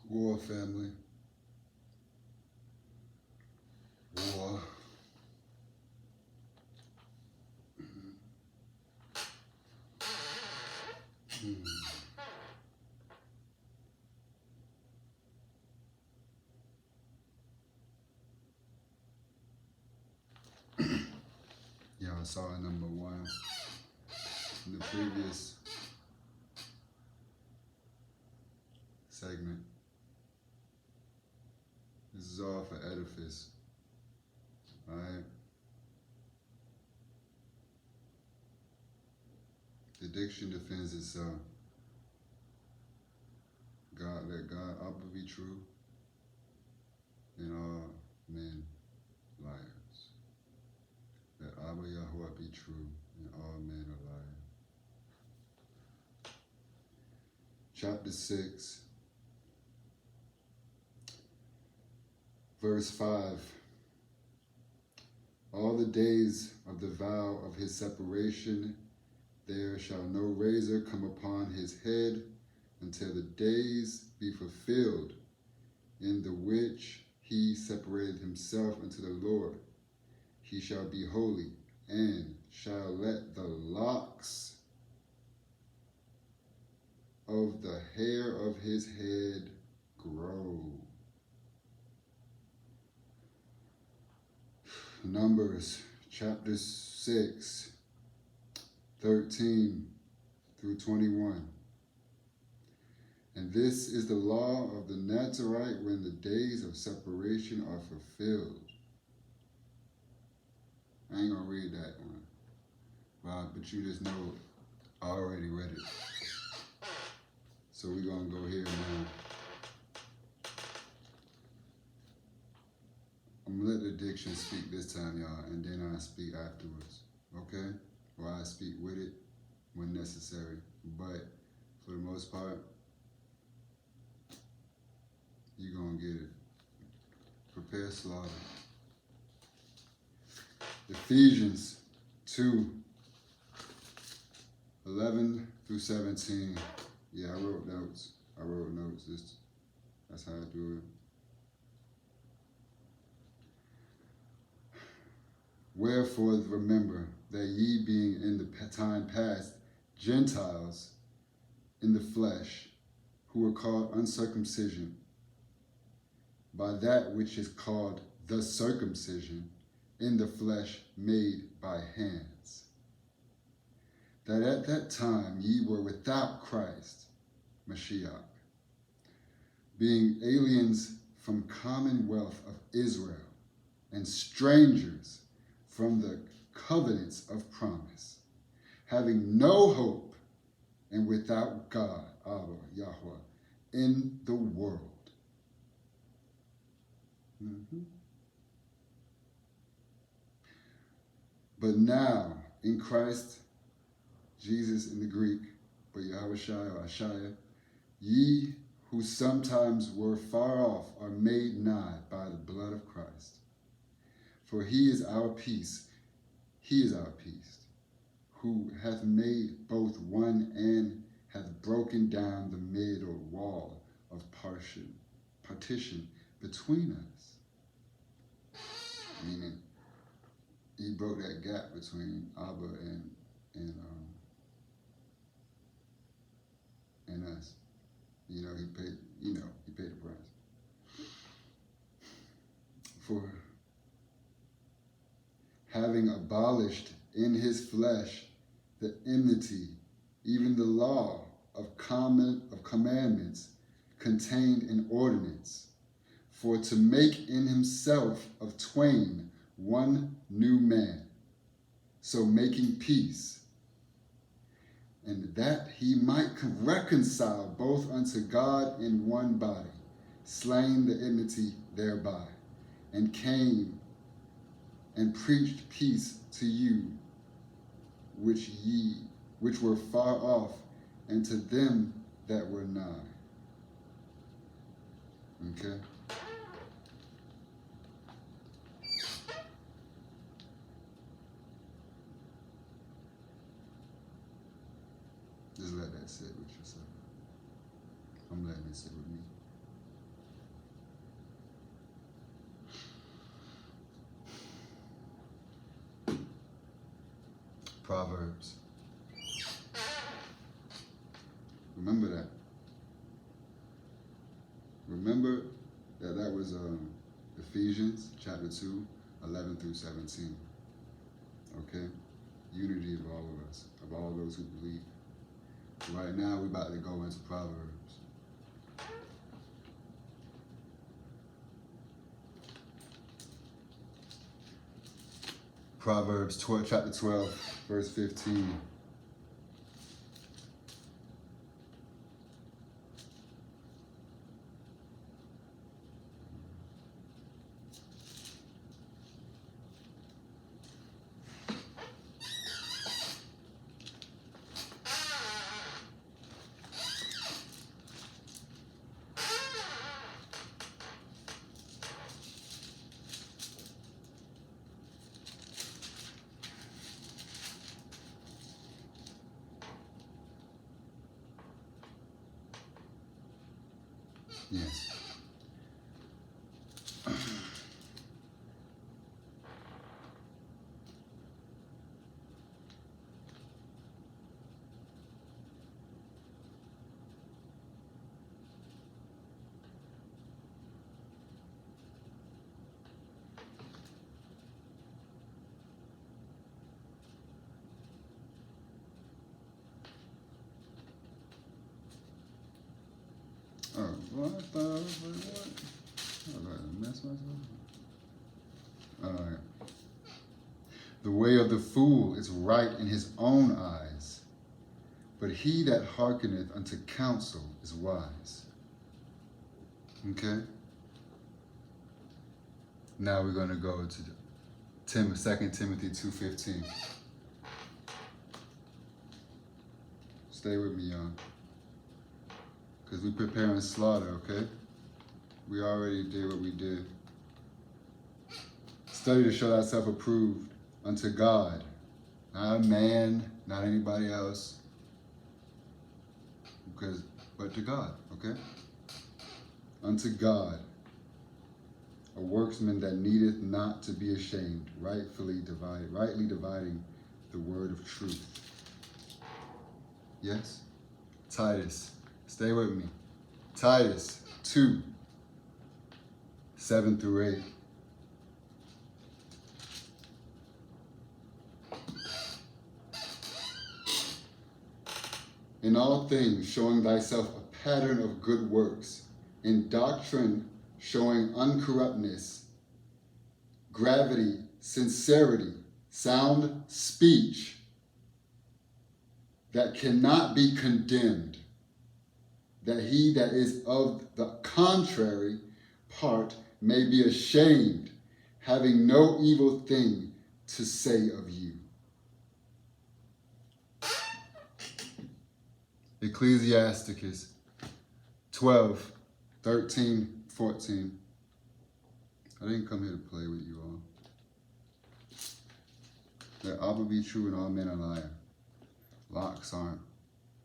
War, family. War. Y'all saw number 1 in the previous segment. This is all for Edifice. Alright? The diction defends itself. Let God Abba be true, and all men liars. Let Abba Yahweh be true, and all men are liars. Chapter 6, verse 5. All the days of the vow of his separation, there shall no razor come upon his head until the days be fulfilled, in the which he separated himself unto the Lord. He shall be holy, and shall let the locks of the hair of his head grow. Numbers chapter 6, 13 through 21. And this is the law of the Nazarite when the days of separation are fulfilled. I ain't gonna read that one, but you just know I already read it. So we're gonna go here now. I'm gonna let the diction speak this time, y'all, and then I speak afterwards, okay? Or I speak with it when necessary. But for the most part, you're gonna get it. Prepare slaughter. Ephesians 2, 11 through 17. Yeah, I wrote notes. That's how I do it. Wherefore remember that ye being in the time past Gentiles in the flesh, who were called uncircumcision, by that which is called the circumcision in the flesh made by hands, that at that time ye were without Christ, Mashiach, being aliens from commonwealth of Israel, and strangers from the covenants of promise, having no hope, and without God, Abba, Yahweh, in the world. But now, in Christ Jesus in the Greek, but Yahweh or Ashaya, ye who sometimes were far off are made nigh by the blood of Christ. For he is our peace, who hath made both one and hath broken down the middle wall of partition between us. Meaning, he broke that gap between Abba and us. He paid the price. For having abolished in his flesh the enmity, even the law of commandments contained in ordinance, for to make in himself of twain one new man, so making peace, and that he might reconcile both unto God in one body, slain the enmity thereby, and came and preached peace to you which were far off, and to them that were nigh. Okay? Just let that sit with yourself. I'm letting it sit with me. Proverbs. Remember that. Remember that was Ephesians chapter 2, 11 through 17. Okay? Unity of all of us, of all those who believe. Right now, we're about to go into Proverbs. Proverbs chapter 12, verse 15. Yes. Oh, well, I thought I was like, what? I was about to mess myself up. Alright. The way of the fool is right in his own eyes, but he that hearkeneth unto counsel is wise. Okay? Now we're going to go to 2 Timothy 2:15. Stay with me, y'all. Because we're preparing slaughter, okay? We already did what we did. Study to show thyself approved unto God. Not a man, not anybody else. But to God, okay? Unto God. A workman that needeth not to be ashamed, rightly dividing the word of truth. Yes? Titus. Stay with me. Titus 2, 7 through 8. In all things showing thyself a pattern of good works, in doctrine showing uncorruptness, gravity, sincerity, sound speech that cannot be condemned, that he that is of the contrary part may be ashamed, having no evil thing to say of you. Ecclesiasticus 12, 13, 14. I didn't come here to play with you all. Let all be true and all men are liar. Locks aren't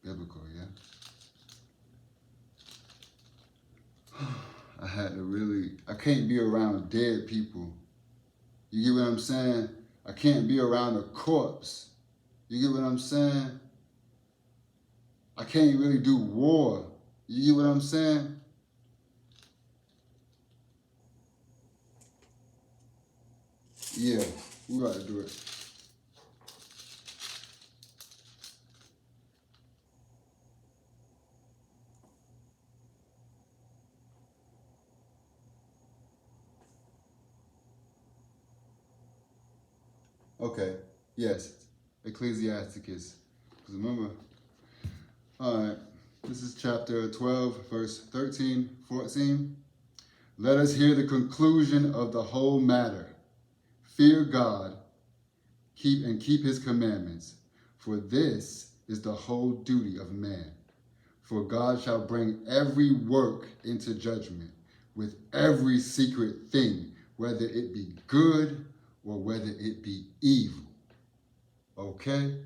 biblical, yeah? I can't be around dead people. You get what I'm saying? I can't be around a corpse. You get what I'm saying? I can't really do war. You get what I'm saying? Yeah, we got to do it. Okay, yes, Ecclesiasticus. Because remember, all right, this is chapter 12, verse 13, 14. Let us hear the conclusion of the whole matter. Fear God, keep his commandments, for this is the whole duty of man. For God shall bring every work into judgment with every secret thing, whether it be good or whether it be evil. Okay?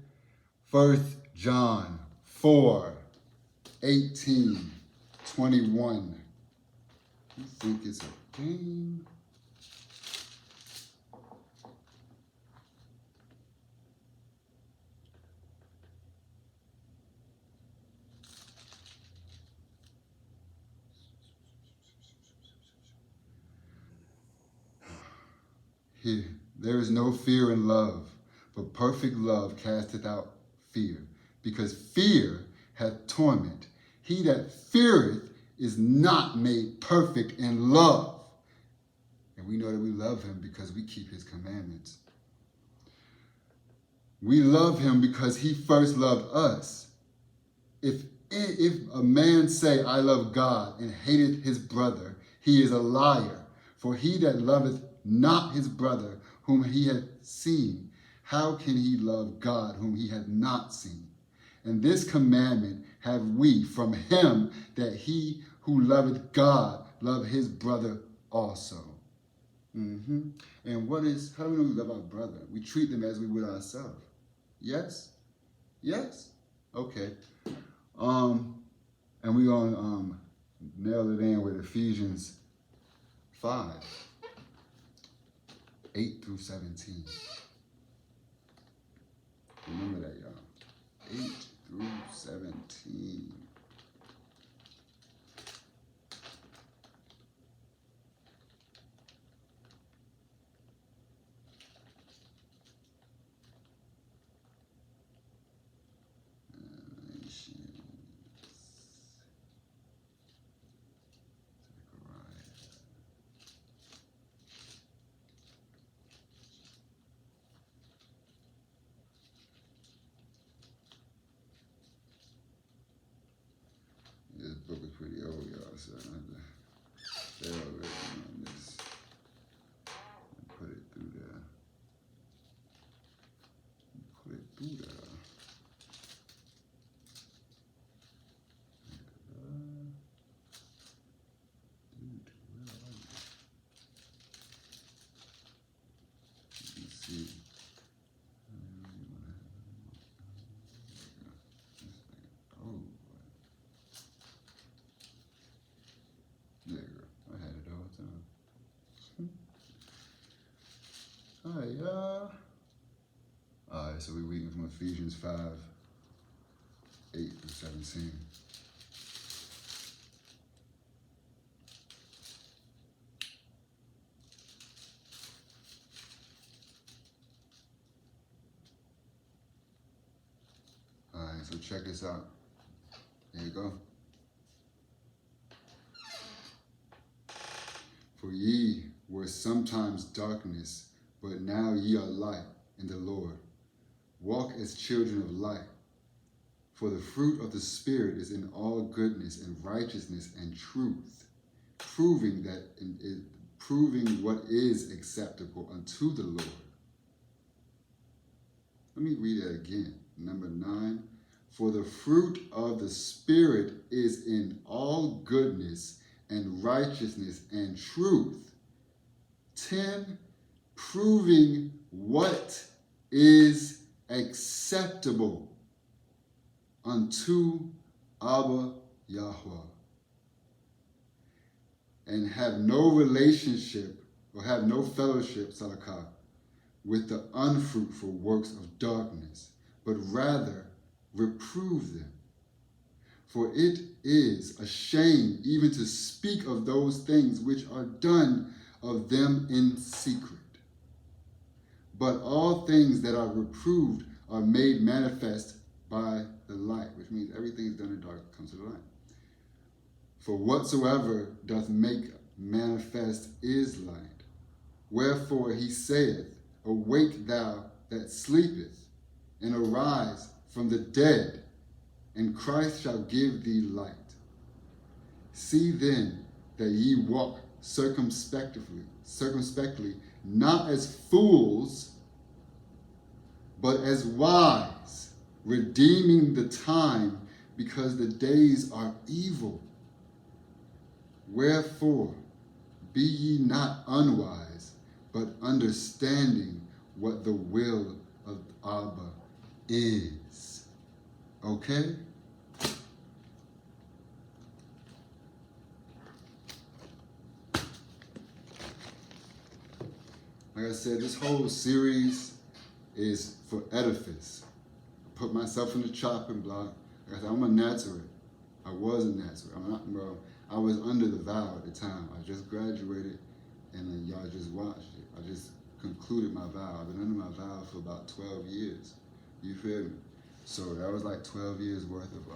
1 John 4, 18, 21. You think it's a game? Here, there is no fear in love, but perfect love casteth out fear, because fear hath torment. He that feareth is not made perfect in love. And we know that we love him because we keep his commandments. We love him because he first loved us. If a man say, I love God, and hateth his brother, he is a liar. For he that loveth not his brother, whom he hath seen, how can he love God, whom he hath not seen? And this commandment have we from him, that he who loveth God love his brother also. And how do we know we love our brother? We treat them as we would ourselves. Yes? Yes? Okay. And we're going to nail it in with Ephesians 5, 8 through 17. Remember that, y'all. 8 through 17. This book is pretty old, y'all, so I have to stay over on this and put it through there. Put it through there. Let's see. Oh. There you go. I had it all the time. All right, y'all. All right, so we're reading from Ephesians 5, 8 through 17. All right, so check this out. There you go. For ye were sometimes darkness, but now ye are light in the Lord. Walk as children of light. For the fruit of the Spirit is in all goodness and righteousness and truth, proving what is acceptable unto the Lord. Let me read it again. Number 9. For the fruit of the Spirit is in all goodness and righteousness and truth. 10. Proving what is acceptable unto Abba Yahweh. And have no relationship or have no fellowship, Salakah, with the unfruitful works of darkness, but rather reprove them. For it is a shame even to speak of those things which are done of them in secret. But all things that are reproved are made manifest by the light, which means everything is done in dark comes to the light. For whatsoever doth make manifest is light. Wherefore he saith, Awake thou that sleepest, and arise from the dead, and Christ shall give thee light. See then that ye walk circumspectly, not as fools, but as wise, redeeming the time, because the days are evil. Wherefore, be ye not unwise, but understanding what the will of Abba is. Okay? Like I said, this whole series is for Edifice. I put myself in the chopping block. Like I said, I'm a Nazarene. I was a Nazarene. I'm not, bro. I was under the vow at the time. I just graduated, and then y'all just watched it. concluded my vow. I've been under my vow for about 12 years. You feel me? So that was like 12 years worth of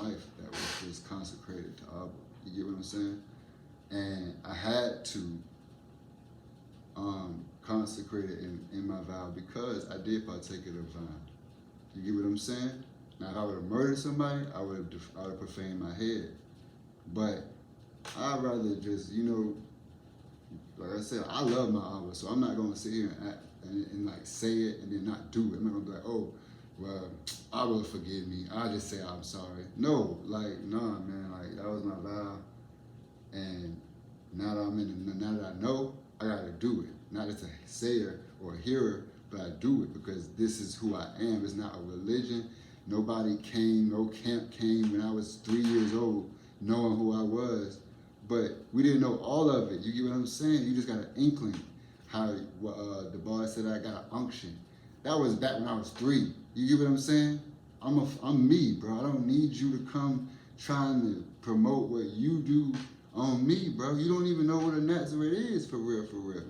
life that was just consecrated to Abba. You get what I'm saying? And I had to consecrate it in my vow because I did partake of the vine. You get what I'm saying? Now, if I would have murdered somebody, I would have profaned my head. But I'd rather just, like I said, I love my Abba, so I'm not going to sit here and act and like say it and then not do it. I'm not going to be like, oh, well, I will forgive me. I'll just say I'm sorry. No, like, nah, man, like, that was my vow. And now that now that I know, I got to do it. Not just a sayer or a hearer, but I do it because this is who I am. It's not a religion. Nobody came, no camp came when I was 3 years old knowing who I was. But we didn't know all of it. You get what I'm saying? You just got an inkling. How the boss said I got an unction. That was back when I was 3. You get what I'm saying? I'm me, bro. I don't need you to come trying to promote what you do on me, bro. You don't even know what a Nazarene is for real, for real.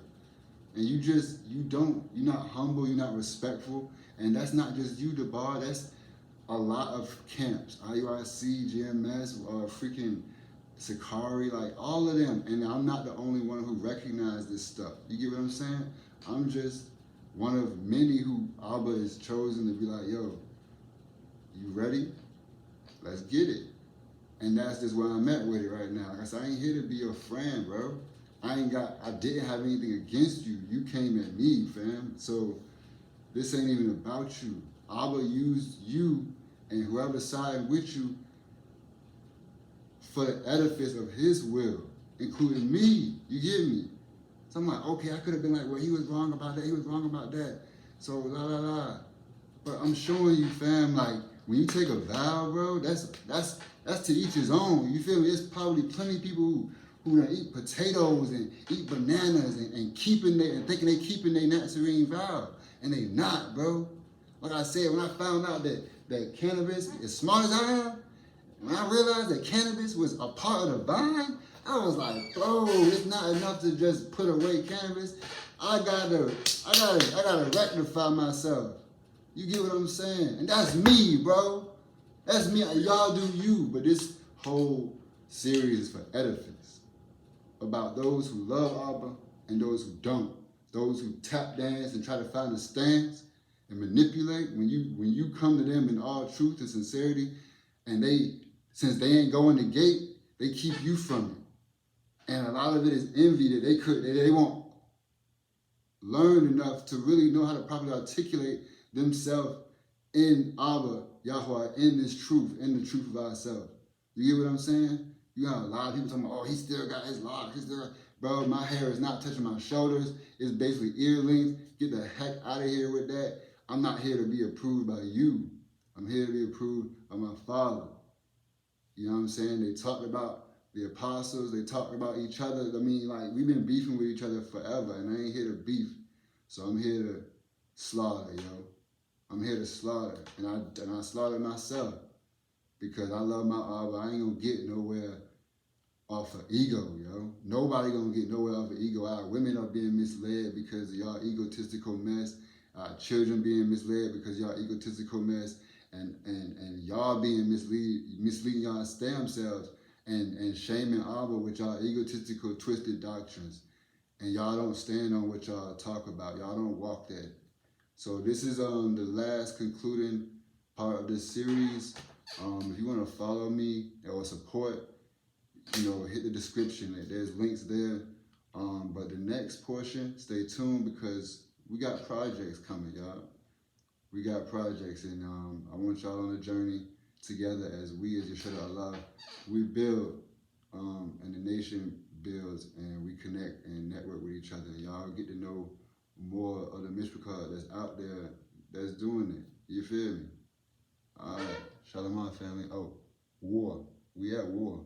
And you're not humble, you're not respectful. And that's not just you, DeBar. That's a lot of camps. IUIC, GMS, freaking Sakari, like all of them. And I'm not the only one who recognized this stuff. You get what I'm saying? I'm just one of many who Abba has chosen to be like, yo, you ready? Let's get it. And that's just where I'm at with it right now. Like I said, I ain't here to be your friend, bro. I didn't have anything against you. You came at me, fam. So this ain't even about you. Abba used you and whoever sided with you for the edifice of his will, including me. You get me? So I'm like, okay, I could have been like, well, he was wrong about that. He was wrong about that. So la la la. But I'm showing you, fam, like when you take a vow, bro, that's to each his own. You feel me? There's probably plenty of people who eat potatoes and eat bananas and thinking they keeping their Nazarene vow. And they not, bro. Like I said, when I found out that cannabis, as smart as I am, when I realized that cannabis was a part of the vine, I was like, bro, it's not enough to just put away cannabis. I gotta rectify myself. You get what I'm saying? And that's me, bro. That's me. Y'all do you. But this whole series is for Edifice. About those who love Abba and those who don't. Those who tap dance and try to find a stance and manipulate. When you come to them in all truth and sincerity, and since they ain't going the gate, they keep you from it. And a lot of it is envy that they won't learn enough to really know how to properly articulate themselves in Abba, Yahweh, in this truth, in the truth of ourselves. You get what I'm saying? You got a lot of people talking about, oh, he still got his lock. Bro, my hair is not touching my shoulders. It's basically ear length. Get the heck out of here with that. I'm not here to be approved by you. I'm here to be approved by my Father. You know what I'm saying? They talked about the apostles. They talked about each other. I mean, like, we've been beefing with each other forever, and I ain't here to beef. So I'm here to slaughter, yo. I'm here to slaughter, and I slaughter myself because I love my Abba. I ain't gonna get nowhere off of ego, yo. Nobody gonna get nowhere off of ego. Our women are being misled because of y'all egotistical mess. Our children being misled because y'all egotistical mess, and y'all being misleading y'all damn selves and shaming Abba with y'all egotistical twisted doctrines. And y'all don't stand on what y'all talk about. Y'all don't walk that. So this is the last concluding part of this series. If you want to follow me or support, hit the description. There's links there. But the next portion, stay tuned because we got projects coming, y'all. We got projects, and I want y'all on a journey together as we, as Yeshua Allah, we build, and the nation builds, and we connect and network with each other. And y'all get to know more of the mishbk that's out there that's doing it. You feel me? All right. Shalom, family. Oh, war. We at war.